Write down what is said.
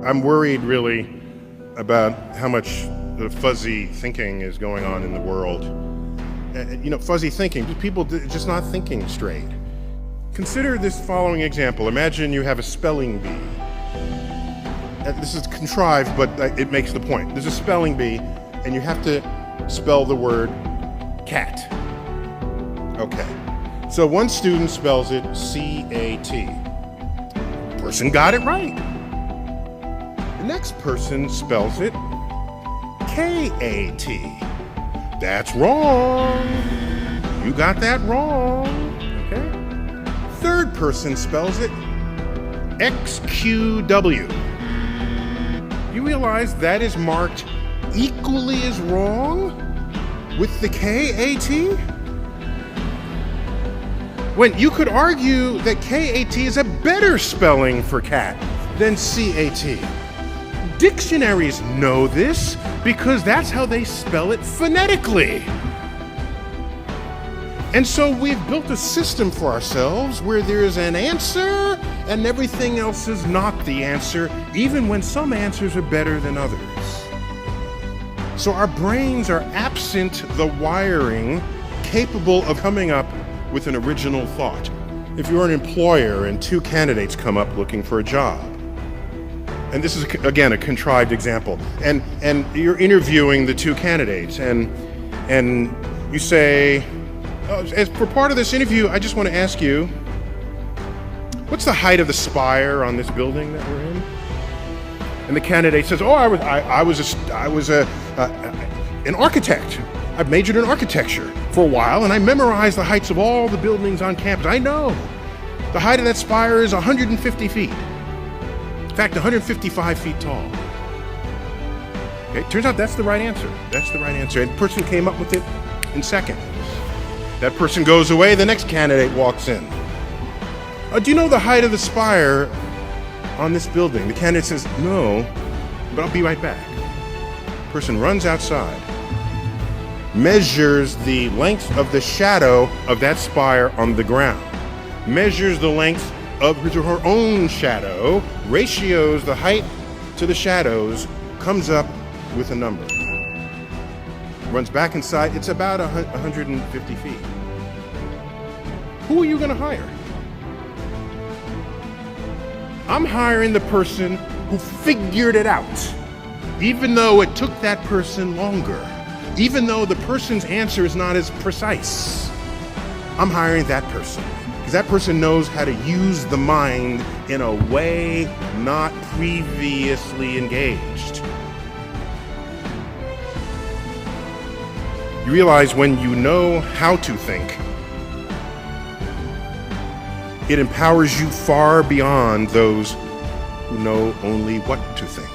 I'm worried really about how much the fuzzy thinking is going on in the world. Fuzzy thinking, people just not thinking straight. Consider this following example. Imagine you have a spelling bee. This is contrived, but it makes the point. There's a spelling bee, and you have to spell the word cat. Okay. So one student spells it C-A-T. Person got it right. The next person spells it K-A-T. That's wrong. You got that wrong. Okay. Third person spells it X-Q-W. You realize that is marked equally as wrong with the K-A-T? When you could argue that K-A-T is a better spelling for cat than C-A-T. Dictionaries know this because that's how they spell it phonetically. And so we've built a system for ourselves where there's an answer and everything else is not the answer, even when some answers are better than others. So our brains are absent the wiring capable of coming up with an original thought. If you're an employer and two candidates come up looking for a job, and this is, again, a contrived example, and you're interviewing the two candidates, and you say, as for part of this interview, I just want to ask you, what's the height of the spire on this building that we're in? And the candidate says, oh, I was an architect. I've majored in architecture for a while, and I memorized the heights of all the buildings on campus. I know the height of that spire is 150 feet. In fact, 155 feet tall. Okay, turns out that's the right answer. That's the right answer. And the person came up with it in seconds. That person goes away, the next candidate walks in. Do you know the height of the spire on this building? The candidate says, no, but I'll be right back. The person runs outside, measures the length of the shadow of that spire on the ground, measures the length of his or her own shadow, ratios the height to the shadows, comes up with a number. Runs back inside, it's about 150 feet. Who are you going to hire? I'm hiring the person who figured it out, even though it took that person longer, even though the person's answer is not as precise. I'm hiring that person, because that person knows how to use the mind in a way not previously engaged. You realize when you know how to think, it empowers you far beyond those who know only what to think.